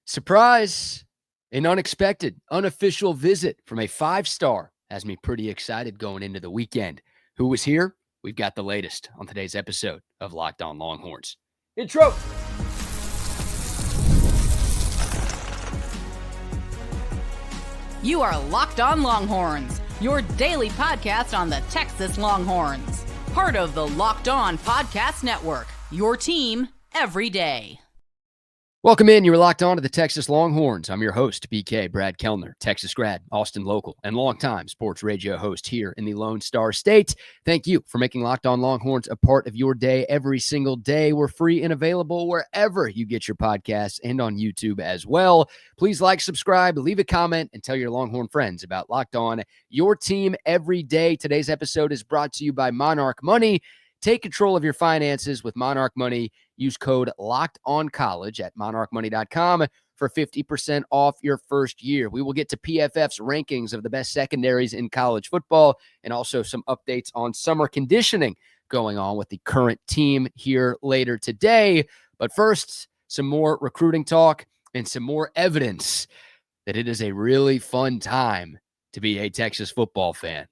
Surprise! An unexpected, unofficial visit from a 5-star has me pretty excited going into the weekend. Who was here? We've got the latest on today's episode of Locked On Longhorns. Intro! You are Locked On Longhorns, your daily podcast on the Texas Longhorns. Part of the Locked On Podcast Network, your team every day. Welcome in. You're locked on to the Texas Longhorns. I'm your host, BK Brad Kellner, Texas grad, Austin local, and longtime sports radio host here in the Lone Star State. Thank you for making Locked On Longhorns a part of your day every single day. We're free and available wherever you get your podcasts and on YouTube as well. Please like, subscribe, leave a comment, and tell your Longhorn friends about Locked On, your team every day. Today's episode is brought to you by Monarch Money. Take control of your finances with Monarch Money. Use code LOCKEDONCollege at monarchmoney.com for 50% off your first year. We will get to PFF's rankings of the best secondaries in college football and also some updates on summer conditioning going on with the current team here later today. But first, some more recruiting talk and some more evidence that it is a really fun time to be a Texas football fan.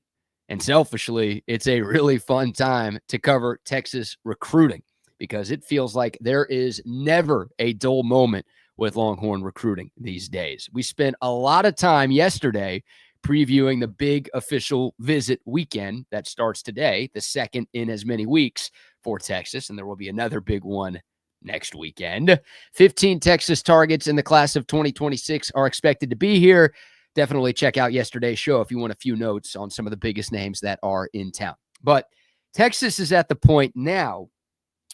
And selfishly, it's a really fun time to cover Texas recruiting because it feels like there is never a dull moment with Longhorn recruiting these days. We spent a lot of time yesterday previewing the big official visit weekend that starts today, the second in as many weeks for Texas, and there will be another big one next weekend. 15 Texas targets in the class of 2026 are expected to be here. Definitely check out yesterday's show if you want a few notes on some of the biggest names that are in town. But Texas is at the point now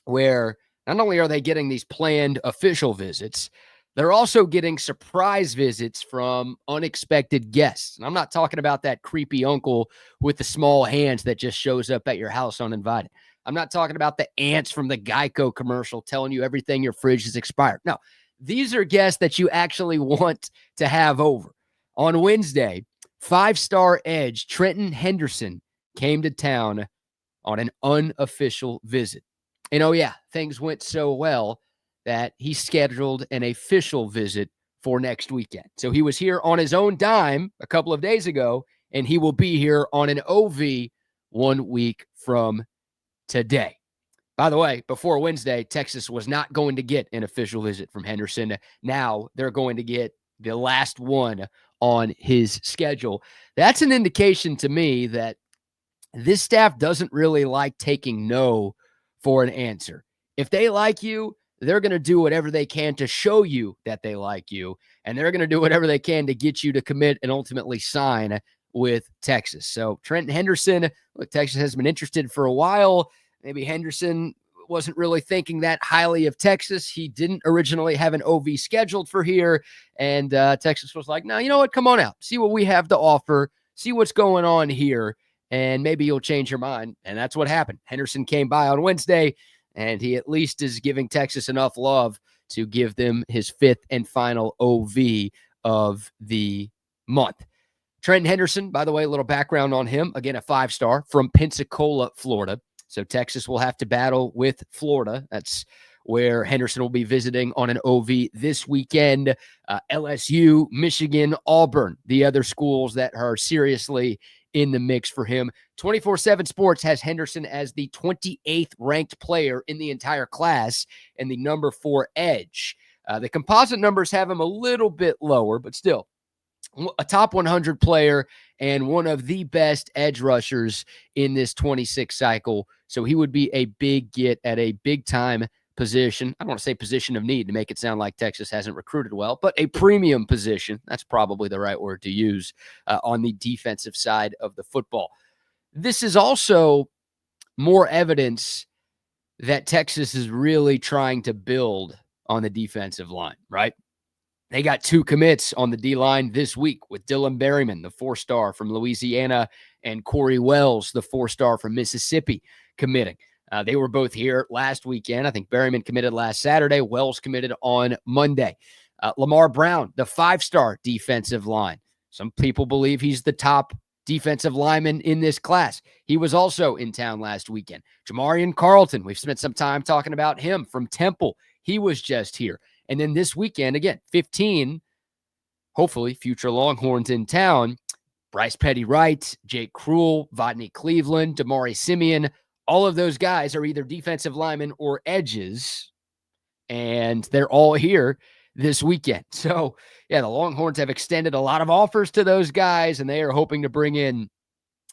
where not only are they getting these planned official visits, they're also getting surprise visits from unexpected guests. And I'm not talking about that creepy uncle with the small hands that just shows up at your house uninvited. I'm not talking about the ants from the Geico commercial telling you everything your fridge is expired. No, these are guests that you actually want to have over. On Wednesday, 5-star EDGE Trenton Henderson came to town on an unofficial visit. And oh yeah, things went so well that he scheduled an official visit for next weekend. So he was here on his own dime a couple of days ago, and he will be here on an OV 1 week from today. By the way, before Wednesday, Texas was not going to get an official visit from Henderson. Now they're going to get the last one on his schedule. That's an indication to me that this staff doesn't really like taking no for an answer. If they like you, they're going to do whatever they can to show you that they like you, and they're going to do whatever they can to get you to commit and ultimately sign with Texas. So Trent Henderson, look, Texas has been interested for a while. Maybe Henderson wasn't really thinking that highly of Texas. He didn't originally have an OV scheduled for here, and Texas was like, no, you know what? Come on out. See what we have to offer. See what's going on here, and maybe you'll change your mind. And that's what happened. Henderson came by on Wednesday, and he at least is giving Texas enough love to give them his 5th and final OV of the month. Trent Henderson, by the way, a little background on him. Again, a 5-star from Pensacola, Florida. So Texas will have to battle with Florida. That's where Henderson will be visiting on an OV this weekend. LSU, Michigan, Auburn, the other schools that are seriously in the mix for him. 24/7 Sports has Henderson as the 28th ranked player in the entire class and the number 4 EDGE. The composite numbers have him a little bit lower, but still a top 100 player and one of the best edge rushers in this 26 cycle. So he would be a big get at a big-time position. I don't want to say position of need to make it sound like Texas hasn't recruited well, but a premium position. That's probably the right word to use on the defensive side of the football. This is also more evidence that Texas is really trying to build on the defensive line, right? They got 2 commits on the D-line this week with Dylan Berryman, the 4-star from Louisiana, and Corey Wells, the 4-star from Mississippi, committing. They were both here last weekend. I think Berryman committed last Saturday. Wells committed on Monday. Lamar Brown, the 5-star defensive line. Some people believe he's the top defensive lineman in this class. He was also in town last weekend. Jamarian Carlton, we've spent some time talking about him from Temple. He was just here. And then this weekend, again, 15, hopefully, future Longhorns in town. Bryce Petty-Wright, Jake Krull, Vodney Cleveland, Damari Simeon, all of those guys are either defensive linemen or edges, and they're all here this weekend. So, yeah, the Longhorns have extended a lot of offers to those guys, and they are hoping to bring in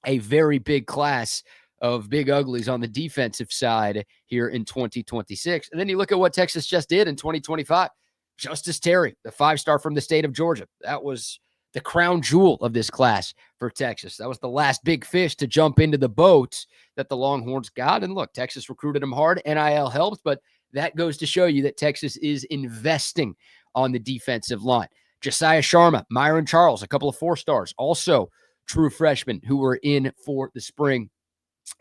a very big class of big uglies on the defensive side here in 2026. And then you look at what Texas just did in 2025. Justice Terry, the 5-star from the state of Georgia. That was the crown jewel of this class for Texas. That was the last big fish to jump into the boat that the Longhorns got. And look, Texas recruited him hard. NIL helped, but that goes to show you that Texas is investing on the defensive line. Josiah Sharma, Myron Charles, a couple of 4-stars, also true freshmen who were in for the spring.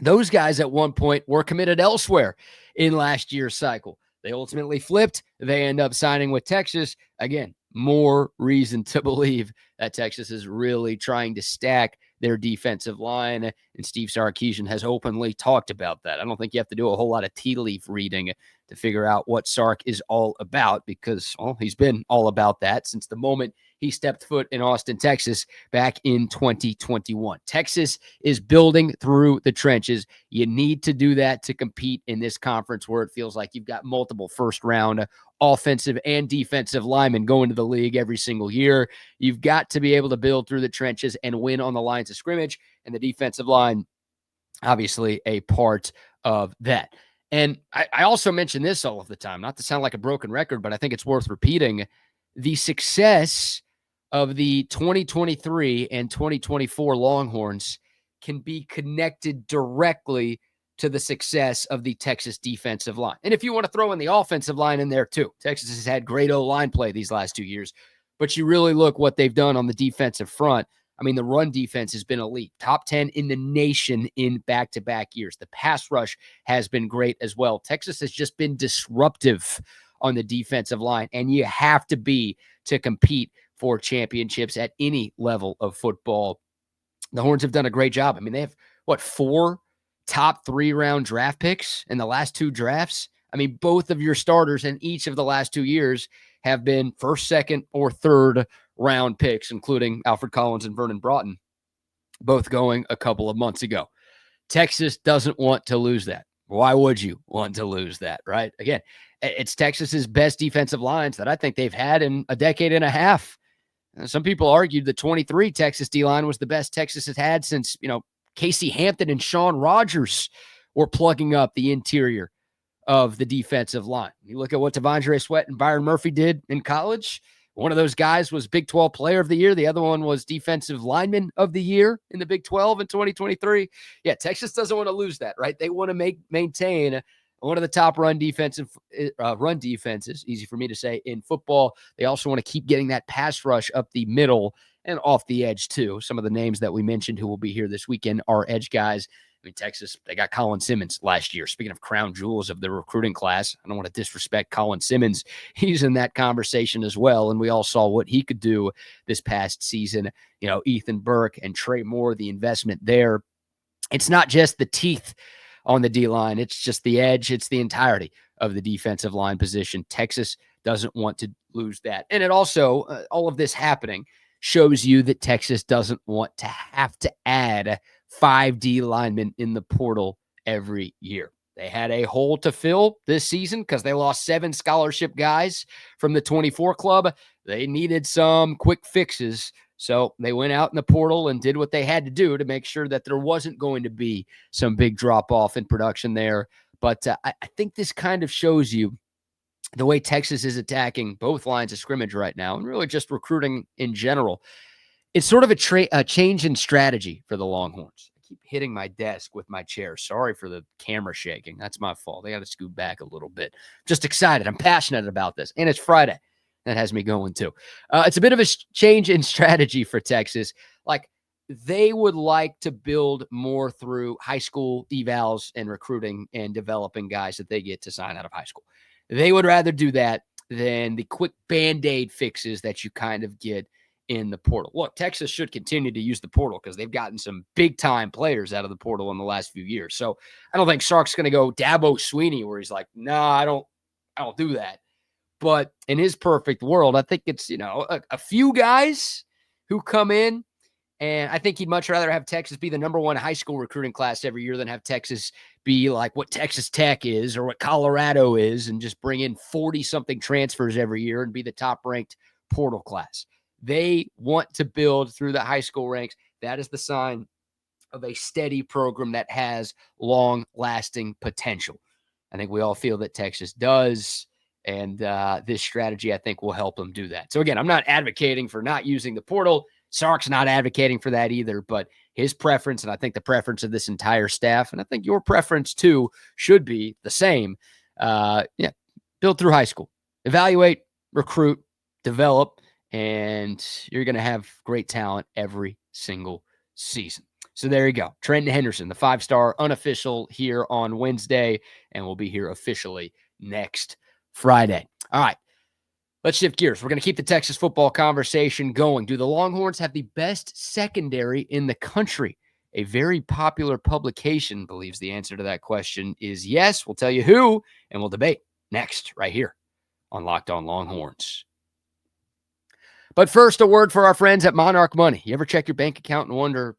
Those guys at one point were committed elsewhere in last year's cycle. They ultimately flipped. They end up signing with Texas. Again, more reason to believe that Texas is really trying to stack their defensive line. And Steve Sarkisian has openly talked about that. I don't think you have to do a whole lot of tea leaf reading to figure out what Sark is all about because, well, he's been all about that since the moment he stepped foot in Austin, Texas back in 2021. Texas is building through the trenches. You need to do that to compete in this conference where it feels like you've got multiple first-round offensive and defensive linemen going to the league every single year. You've got to be able to build through the trenches and win on the lines of scrimmage, and the defensive line, obviously, a part of that. And I also mention this all of the time, not to sound like a broken record, but I think it's worth repeating. The success of the 2023 and 2024 Longhorns can be connected directly to the success of the Texas defensive line. And if you want to throw in the offensive line in there too, Texas has had great O-line play these last 2 years, but you really look what they've done on the defensive front. I mean, the run defense has been elite, top 10 in the nation in back-to-back years. The pass rush has been great as well. Texas has just been disruptive on the defensive line, and you have to be to compete for championships at any level of football. The Horns have done a great job. I mean, they have, 4 top 3-round draft picks in the last 2 drafts? I mean, both of your starters in each of the last 2 years have been first, second, or third round picks, including Alfred Collins and Vernon Broughton, both going a couple of months ago. Texas doesn't want to lose that. Why would you want to lose that, right? Again, it's Texas's best defensive lines that I think they've had in a decade and a half. Some people argued the 23 Texas D-line was the best Texas has had since, Casey Hampton and Sean Rogers were plugging up the interior of the defensive line. You look at what Devondre Sweat and Byron Murphy did in college. One of those guys was Big 12 Player of the Year. The other one was Defensive Lineman of the Year in the Big 12 in 2023. Yeah, Texas doesn't want to lose that, right? They want to maintain one of the top run defenses, easy for me to say, in football. They also want to keep getting that pass rush up the middle and off the edge too. Some of the names that we mentioned who will be here this weekend are edge guys. I mean, Texas, they got Colin Simmons last year. Speaking of crown jewels of the recruiting class, I don't want to disrespect Colin Simmons. He's in that conversation as well, and we all saw what he could do this past season. Ethan Burke and Trey Moore, the investment there. It's not just the teeth on the D-line. It's just the edge. It's the entirety of the defensive line position. Texas doesn't want to lose that. And it also, all of this happening shows you that Texas doesn't want to have to add 5 D linemen in the portal every year. They had a hole to fill this season because they lost 7 scholarship guys from the 24 club. They needed some quick fixes. So they went out in the portal and did what they had to do to make sure that there wasn't going to be some big drop-off in production there. But I think this kind of shows you the way Texas is attacking both lines of scrimmage right now and really just recruiting in general. It's sort of a change in strategy for the Longhorns. I keep hitting my desk with my chair. Sorry for the camera shaking. That's my fault. I got to scoot back a little bit. Just excited. I'm passionate about this. And it's Friday. That has me going too. It's a bit of a change in strategy for Texas. Like, they would like to build more through high school evals and recruiting and developing guys that they get to sign out of high school. They would rather do that than the quick Band-Aid fixes that you kind of get in the portal. Look, Texas should continue to use the portal because they've gotten some big-time players out of the portal in the last few years. So I don't think Sark's going to go Dabo Swinney where he's like, no, I don't do that. But in his perfect world, I think it's, a few guys who come in, and I think he'd much rather have Texas be the number one high school recruiting class every year than have Texas be like what Texas Tech is or what Colorado is and just bring in 40-something transfers every year and be the top-ranked portal class. They want to build through the high school ranks. That is the sign of a steady program that has long-lasting potential. I think we all feel that Texas does, and this strategy, I think, will help them do that. So, again, I'm not advocating for not using the portal. Sark's not advocating for that either, but his preference, and I think the preference of this entire staff, and I think your preference too, should be the same. Build through high school. Evaluate, recruit, develop, and you're going to have great talent every single season. So there you go. Trent Henderson, the 5-star unofficial here on Wednesday, and we'll be here officially next Friday. All right. Let's shift gears. We're going to keep the Texas football conversation going. Do the Longhorns have the best secondary in the country? A very popular publication believes the answer to that question is yes. We'll tell you who, and we'll debate next right here on Locked On Longhorns. But first, a word for our friends at Monarch Money. You ever check your bank account and wonder,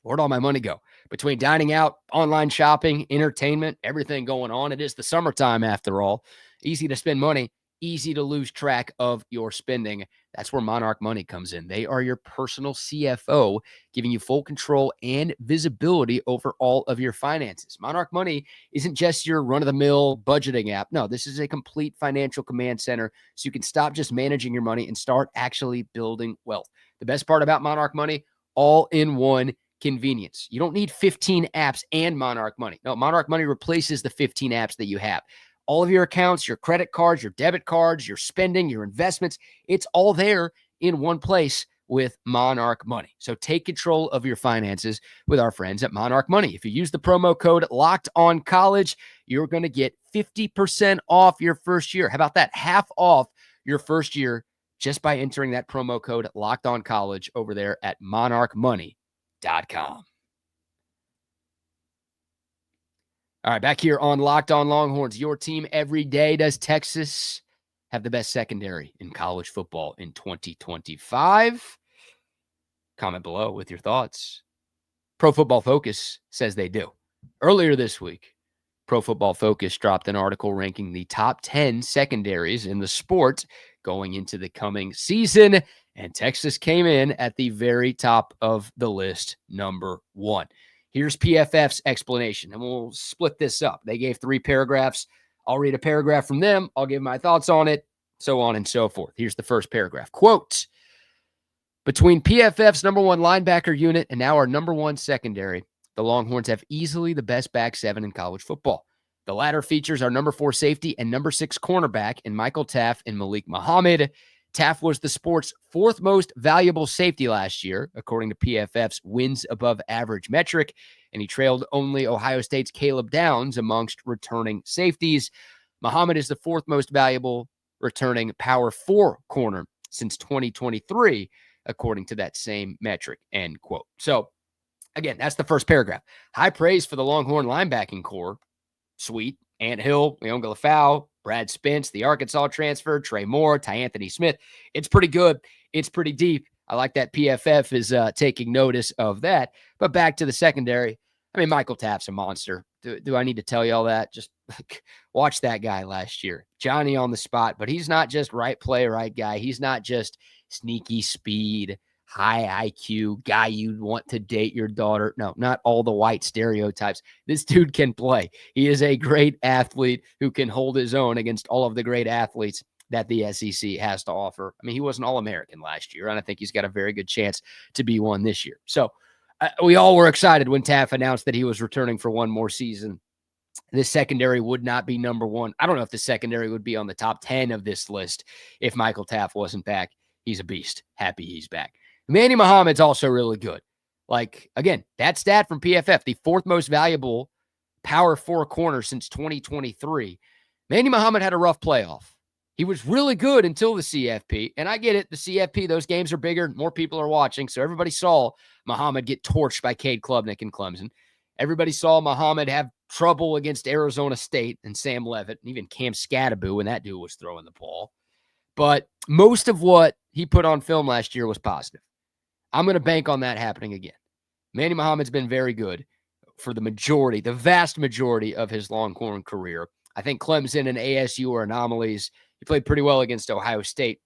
where'd all my money go? Between dining out, online shopping, entertainment, everything going on, it is the summertime after all. Easy to spend money. Easy to lose track of your spending. That's where Monarch Money comes in. They are your personal CFO, giving you full control and visibility over all of your finances. Monarch Money isn't just your run-of-the-mill budgeting app. No, this is a complete financial command center, so you can stop just managing your money and start actually building wealth. The best part about Monarch Money, all-in-one convenience. You don't need 15 apps and Monarch Money. No, Monarch Money replaces the 15 apps that you have. All of your accounts, your credit cards, your debit cards, your spending, your investments, it's all there in one place with Monarch Money. So take control of your finances with our friends at Monarch Money. If you use the promo code LOCKEDONCOLLEGE, you're going to get 50% off your first year. How about that? Half off your first year just by entering that promo code LOCKEDONCOLLEGE over there at monarchmoney.com. All right, back here on Locked On Longhorns, your team every day. Does Texas have the best secondary in college football in 2025? Comment below with your thoughts. Pro Football Focus says they do. Earlier this week, Pro Football Focus dropped an article ranking the top 10 secondaries in the sport going into the coming season, and Texas came in at the very top of the list, number 1. Here's PFF's explanation, and we'll split this up. They gave 3 paragraphs. I'll read a paragraph from them. I'll give my thoughts on it, so on and so forth. Here's the first paragraph. Quote, between PFF's number 1 linebacker unit and now our number 1 secondary, the Longhorns have easily the best back 7 in college football. The latter features our number 4 safety and number 6 cornerback in Michael Taft and Malik Muhammad. Taft was the sport's 4th most valuable safety last year, according to PFF's wins above average metric, and he trailed only Ohio State's Caleb Downs amongst returning safeties. Muhammad is the 4th most valuable returning power 4 corner since 2023, according to that same metric, end quote. So, again, that's the first paragraph. High praise for the Longhorn linebacking core. Sweet. Ant Hill, Leon Galafau, Brad Spence, the Arkansas transfer, Trey Moore, Ty-Anthony Smith. It's pretty good. It's pretty deep. I like that PFF is taking notice of that. But back to the secondary. I mean, Michael Taft's a monster. Do I need to tell you all that? Just watch that guy last year. Johnny on the spot, but he's not just right play, right guy. He's not just sneaky speed, high IQ guy you'd want to date your daughter. No, not all the white stereotypes. This dude can play. He is a great athlete who can hold his own against all of the great athletes that the SEC has to offer. I mean, he was an All-American last year, and I think he's got a very good chance to be one this year. So we all were excited when Taft announced that he was returning for one more season. This secondary would not be number 1. I don't know if the secondary would be on the top 10 of this list if Michael Taft wasn't back. He's a beast. Happy he's back. Manny Muhammad's also really good. Like, again, that stat from PFF, the 4th most valuable power 4 corner since 2023. Manny Muhammad had a rough playoff. He was really good until the CFP, and I get it. The CFP, those games are bigger. More people are watching, so everybody saw Muhammad get torched by Cade Klubnik in Clemson. Everybody saw Muhammad have trouble against Arizona State and Sam Levitt, and even Cam Scadaboo when that dude was throwing the ball. But most of what he put on film last year was positive. I'm going to bank on that happening again. Manny Muhammad's been very good for the vast majority of his Longhorn career. I think Clemson and ASU are anomalies. He played pretty well against Ohio State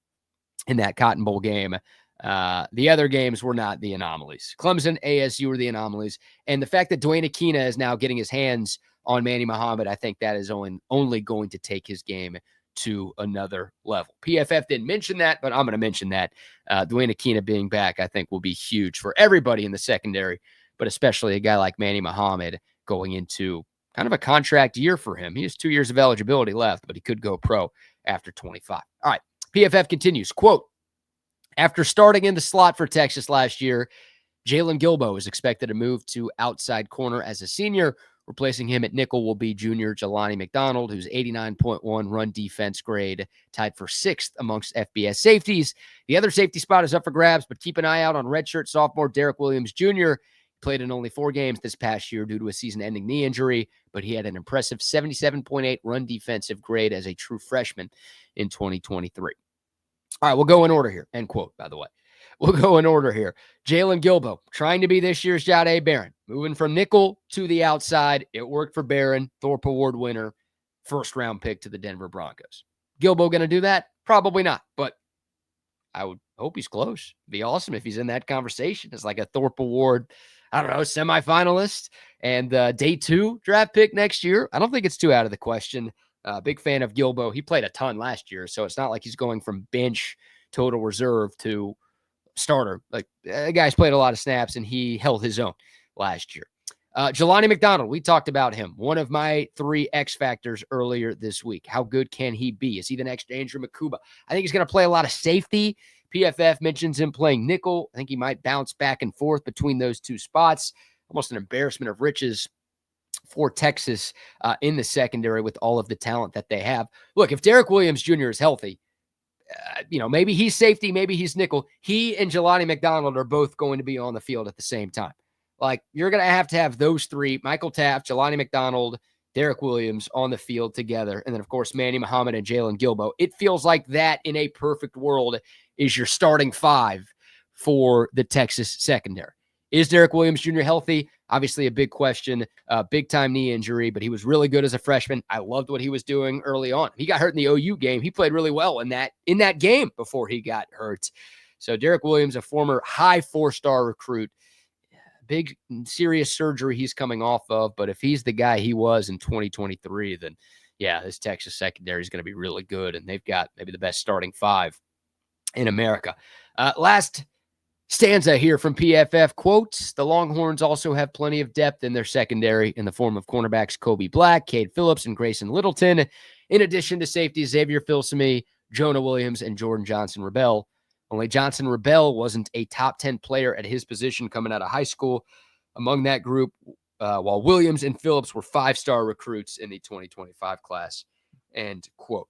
in that Cotton Bowl game. The other games were not the anomalies. Clemson, ASU were the anomalies. And the fact that Dwayne Aquina is now getting his hands on Manny Muhammad, I think that is only going to take his game to another level. PFF didn't mention that, but I'm going to mention that. Dwayne Aquina being back, I think, will be huge for everybody in the secondary, but especially a guy like Manny Muhammad going into kind of a contract year for him. He has 2 years of eligibility left, but he could go pro after 25. All right, PFF continues, quote, after starting in the slot for Texas last year, Jalen Gilbo is expected to move to outside corner as a senior. Replacing him at nickel will be junior Jelani McDonald, who's 89.1 run defense grade, tied for 6th amongst FBS safeties. The other safety spot is up for grabs, but keep an eye out on redshirt sophomore Derek Williams Jr. He played in only 4 games this past year due to a season-ending knee injury, but he had an impressive 77.8 run defensive grade as a true freshman in 2023. All right, we'll go in order here. End quote, by the way. We'll go in order here. Jalen Gilbo, trying to be this year's Jahdae Barron. Moving from nickel to the outside. It worked for Barron, Thorpe Award winner, first-round pick to the Denver Broncos. Gilbo going to do that? Probably not, but I would hope he's close. It'd be awesome if he's in that conversation. It's like a Thorpe Award, I don't know, semifinalist and day 2 draft pick next year. I don't think it's too out of the question. Big fan of Gilbo. He played a ton last year, so it's not like he's going from bench total reserve to starter. Like, the guy's played a lot of snaps, and he held his own last year. Jelani McDonald, we talked about him. One of my 3 X factors earlier this week. How good can he be? Is he the next Andrew Makuba? I think he's going to play a lot of safety. PFF mentions him playing nickel. I think he might bounce back and forth between those 2 spots. Almost an embarrassment of riches for Texas in the secondary with all of the talent that they have. Look, if Derek Williams Jr. is healthy, maybe he's safety, maybe he's nickel. He and Jelani McDonald are both going to be on the field at the same time. Like, you're going to have those 3, Michael Taft, Jelani McDonald, Derek Williams on the field together. And then, of course, Manny Muhammad and Jalen Gilbo. It feels like that in a perfect world is your starting 5 for the Texas secondary. Is Derek Williams Jr. healthy? Obviously a big question, big-time knee injury, but he was really good as a freshman. I loved what he was doing early on. He got hurt in the OU game. He played really well in that game before he got hurt. So Derek Williams, a former high 4-star recruit, big serious surgery he's coming off of, but if he's the guy he was in 2023, then yeah, this Texas secondary is going to be really good, and they've got maybe the best starting 5 in America. Last stanza here from PFF, quotes, the Longhorns also have plenty of depth in their secondary in the form of cornerbacks Kobe Black, Cade Phillips, and Grayson Littleton, in addition to safety Xavier Filsaime, Jonah Williams, and Jordan Johnson-Rebel. Only Johnson-Rebel wasn't a top 10 player at his position coming out of high school. Among that group, while Williams and Phillips were 5-star recruits in the 2025 class. End quote.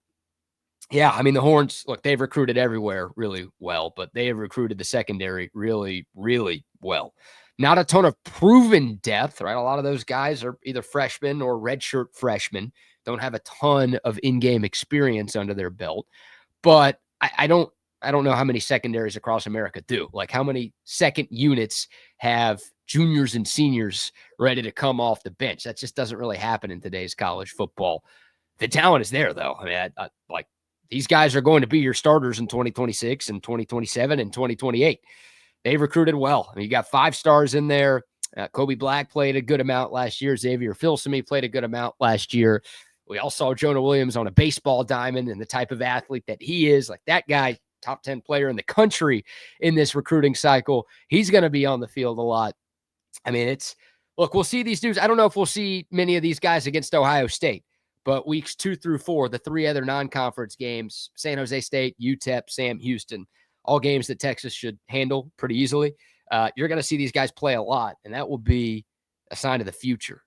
Yeah, I mean, the Horns, look, they've recruited everywhere really well, but they have recruited the secondary really, really well. Not a ton of proven depth, right? A lot of those guys are either freshmen or redshirt freshmen, don't have a ton of in-game experience under their belt. But I don't know how many secondaries across America do. Like, how many second units have juniors and seniors ready to come off the bench? That just doesn't really happen in today's college football. The talent is there, though. I mean, these guys are going to be your starters in 2026 and 2027 and 2028. They recruited well. I mean, you got 5 stars in there. Kobe Black played a good amount last year. Xavier Filsaime played a good amount last year. We all saw Jonah Williams on a baseball diamond and the type of athlete that he is. Like, that guy, top 10 player in the country in this recruiting cycle. He's going to be on the field a lot. I mean, look, we'll see these dudes. I don't know if we'll see many of these guys against Ohio State. But weeks 2 through 4, the 3 other non-conference games, San Jose State, UTEP, Sam Houston, all games that Texas should handle pretty easily. You're going to see these guys play a lot, and that will be a sign of the future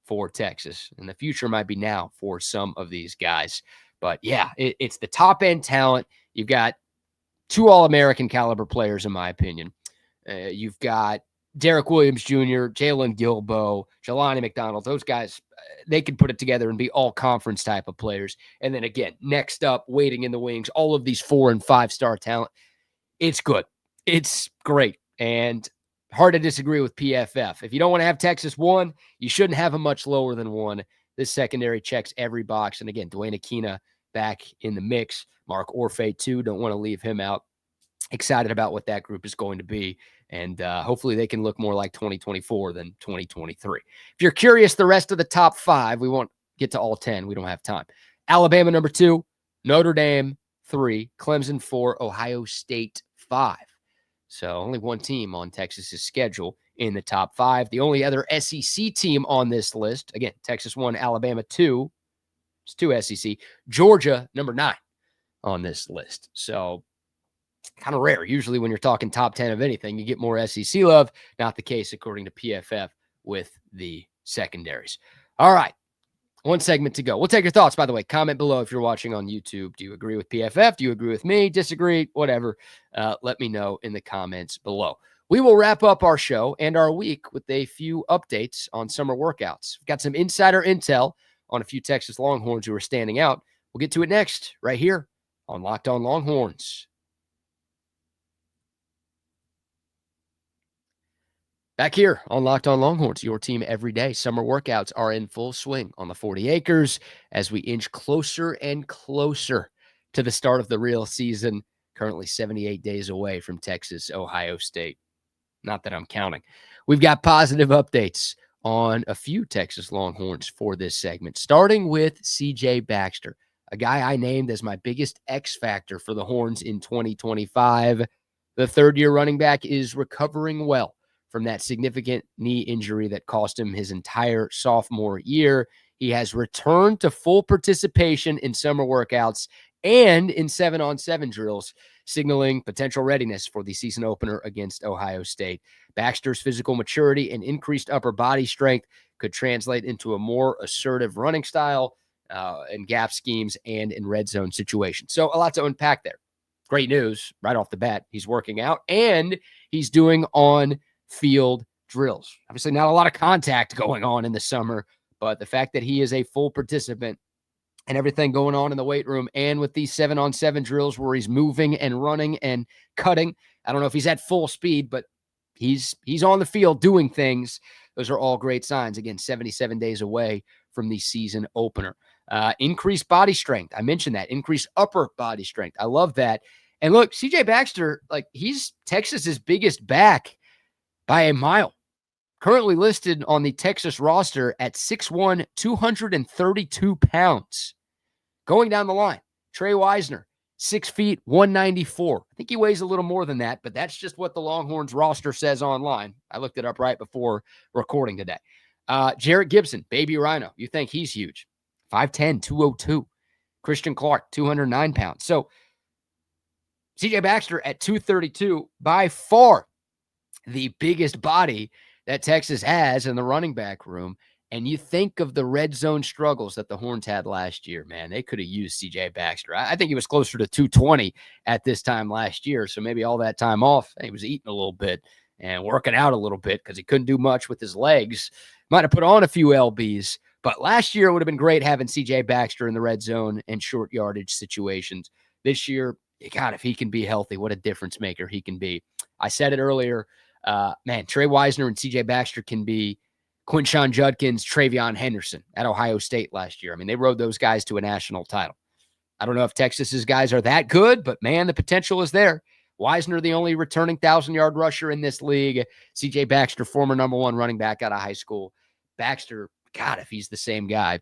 for Texas. And the future might be now for some of these guys. But, yeah, it's the top-end talent. You've got 2 All-American caliber players, in my opinion. You've got Derek Williams Jr., Jalen Gilbo, Jelani McDonald, those guys, they can put it together and be all conference type of players. And then again, next up, waiting in the wings, all of these 4 and 5-star talent. It's good. It's great. And hard to disagree with PFF. If you don't want to have Texas 1, you shouldn't have them much lower than 1. This secondary checks every box. And again, Dwayne Aquina back in the mix. Mark Orfe, too. Don't want to leave him out. Excited about what that group is going to be. And hopefully they can look more like 2024 than 2023. If you're curious, the rest of the top 5, we won't get to all 10. We don't have time. Alabama, number 2. Notre Dame, 3. Clemson, 4. Ohio State, 5. So only one team on Texas's schedule in the top 5. The only other SEC team on this list, again, Texas 1, Alabama 2. It's 2 SEC. Georgia, number 9 on this list. So kind of rare. Usually when you're talking top 10 of anything, you get more SEC love. Not the case according to PFF with the secondaries. All right. One segment to go. We'll take your thoughts, by the way. Comment below if you're watching on YouTube. Do you agree with PFF? Do you agree with me? Disagree? Whatever. Let me know in the comments below. We will wrap up our show and our week with a few updates on summer workouts. We've got some insider intel on a few Texas Longhorns who are standing out. We'll get to it next, right here on Locked On Longhorns. Back here on Locked On Longhorns, your team every day. Summer workouts are in full swing on the 40 acres as we inch closer and closer to the start of the real season, currently 78 days away from Texas, Ohio State. Not that I'm counting. We've got positive updates on a few Texas Longhorns for this segment, starting with CJ Baxter, a guy I named as my biggest X factor for the Horns in 2025. The third-year running back is recovering well from that significant knee injury that cost him his entire sophomore year. He has returned to full participation in summer workouts and in 7-on-7 drills, signaling potential readiness for the season opener against Ohio State. Baxter's physical maturity and increased upper body strength could translate into a more assertive running style in gap schemes and in red zone situations. So a lot to unpack there. Great news right off the bat. He's working out and he's doing on-field drills. Obviously not a lot of contact going on in the summer, but the fact that he is a full participant and everything going on in the weight room and with these 7-on-7 drills where he's moving and running and cutting. I don't know if he's at full speed, but he's on the field doing things. Those are all great signs. Again, 77 days away from the season opener. Increased body strength. I mentioned that. Increased upper body strength. I love that. And look, CJ Baxter, like he's Texas's biggest back by a mile. Currently listed on the Texas roster at 6'1", 232 pounds. Going down the line, Trey Wisner, 6 feet, 194. I think he weighs a little more than that, but that's just what the Longhorns roster says online. I looked it up right before recording today. Jarrett Gibson, baby rhino. You think he's huge. 5'10", 202. Christian Clark, 209 pounds. So CJ Baxter at 232, by far the biggest body that Texas has in the running back room. And you think of the red zone struggles that the Horns had last year, man, they could have used CJ Baxter. I think he was closer to 220 at this time last year. So maybe all that time off, he was eating a little bit and working out a little bit because he couldn't do much with his legs. Might have put on a few LBs, but last year it would have been great having CJ Baxter in the red zone and short yardage situations. This year, God, if he can be healthy, what a difference maker he can be. I said it earlier. Man, Trey Wisner and CJ Baxter can be Quinshon Judkins, Trayvon Henderson at Ohio State last year. I mean, they rode those guys to a national title. I don't know if Texas's guys are that good, but man, the potential is there. Wisner, the only returning 1,000-yard rusher in this league. CJ Baxter, former number 1 running back out of high school. Baxter, God, if he's the same guy,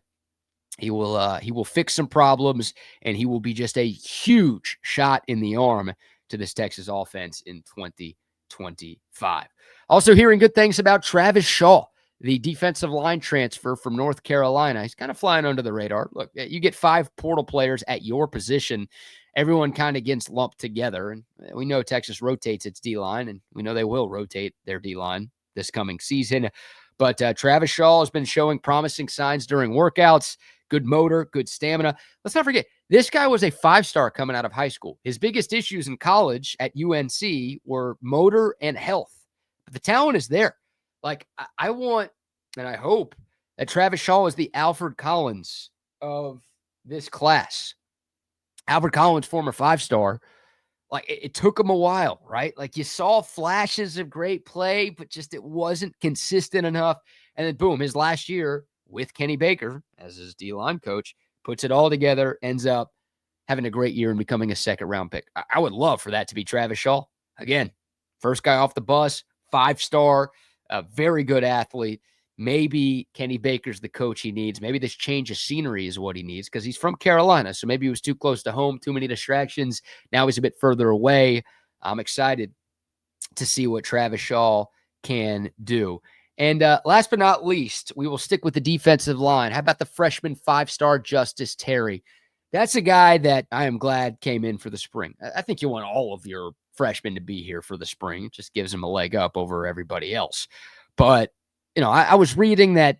he will fix some problems, and he will be just a huge shot in the arm to this Texas offense in 2025. Also hearing good things about Travis Shaw, the defensive line transfer from North Carolina. He's kind of flying under the radar. Look, you get 5 portal players at your position. Everyone kind of gets lumped together. And we know Texas rotates its D-line, and we know they will rotate their D-line this coming season. But Travis Shaw has been showing promising signs during workouts. Good motor, good stamina. Let's not forget, this guy was a 5-star coming out of high school. His biggest issues in college at UNC were motor and health. But the talent is there. Like, I want, and I hope that Travis Shaw is the Alfred Collins of this class. Alfred Collins, former 5-star, like it took him a while, right? Like you saw flashes of great play, but just it wasn't consistent enough. And then boom, his last year with Kenny Baker as his D-line coach, puts it all together, ends up having a great year and becoming a second-round pick. I would love for that to be Travis Shaw. Again, first guy off the bus, 5-star, a very good athlete. Maybe Kenny Baker's the coach he needs. Maybe this change of scenery is what he needs because he's from Carolina. So maybe he was too close to home, too many distractions. Now he's a bit further away. I'm excited to see what Travis Shaw can do. And last but not least, we will stick with the defensive line. How about the freshman 5-star Justice Terry? That's a guy that I am glad came in for the spring. I think you want all of your freshmen to be here for the spring. It just gives them a leg up over everybody else. But I was reading that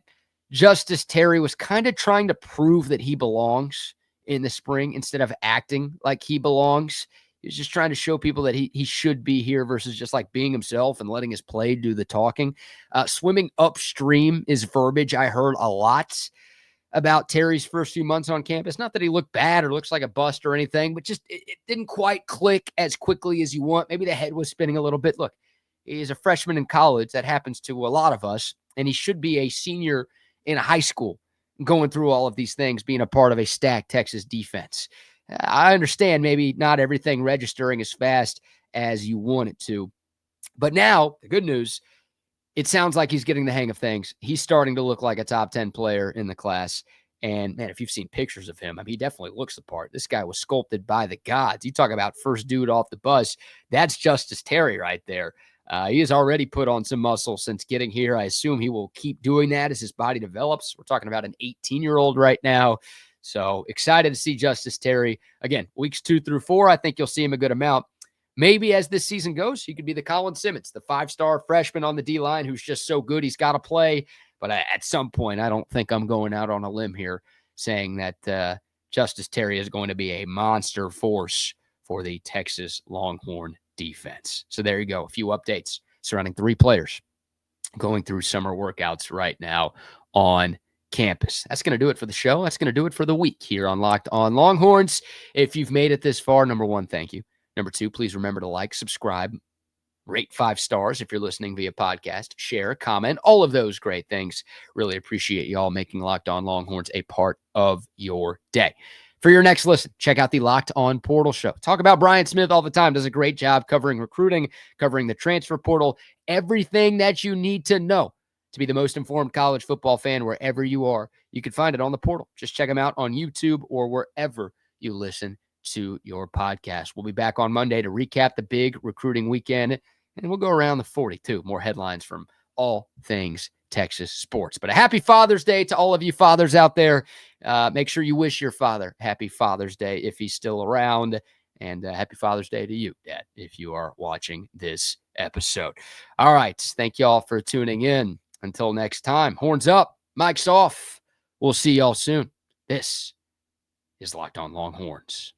Justice Terry was kind of trying to prove that he belongs in the spring instead of acting like he belongs. He was just trying to show people that he should be here versus just like being himself and letting his play do the talking. Swimming upstream is verbiage I heard a lot about Terry's first few months on campus. Not that he looked bad or looks like a bust or anything, but just it didn't quite click as quickly as you want. Maybe the head was spinning a little bit. Look, he's a freshman in college. That happens to a lot of us. And he should be a senior in high school going through all of these things, being a part of a stacked Texas defense. I understand maybe not everything registering as fast as you want it to. But now, the good news, it sounds like he's getting the hang of things. He's starting to look like a top 10 player in the class. And, man, if you've seen pictures of him, I mean, he definitely looks the part. This guy was sculpted by the gods. You talk about first dude off the bus. That's Justice Terry right there. He has already put on some muscle since getting here. I assume he will keep doing that as his body develops. We're talking about an 18-year-old right now. So excited to see Justice Terry. Again, weeks 2 through 4, I think you'll see him a good amount. Maybe as this season goes, he could be the Colin Simmons, the 5-star freshman on the D-line who's just so good he's got to play. But at some point, I don't think I'm going out on a limb here saying that Justice Terry is going to be a monster force for the Texas Longhorn defense. So there you go. A few updates surrounding 3 players going through summer workouts right now on campus. That's going to do it for the show. That's going to do it for the week here on Locked On Longhorns. If you've made it this far, number 1, thank you. Number 2, please remember to like, subscribe, rate 5 stars if you're listening via podcast, share, comment, all of those great things. Really appreciate you all making Locked On Longhorns a part of your day. For your next listen, check out the Locked On Portal Show. Talk about Brian Smith all the time. Does a great job covering recruiting, covering the transfer portal, everything that you need to know to be the most informed college football fan wherever you are. You can find it on the portal. Just check him out on YouTube or wherever you listen to your podcast. We'll be back on Monday to recap the big recruiting weekend, and we'll go around the 42. More headlines from all things Texas sports. But a happy Father's Day to all of you fathers out there. Make sure you wish your father happy Father's Day if he's still around, and happy Father's Day to you, Dad, if you are watching this episode. All right. Thank you all for tuning in. Until next time, horns up, mics off. We'll see y'all soon. This is Locked On Longhorns.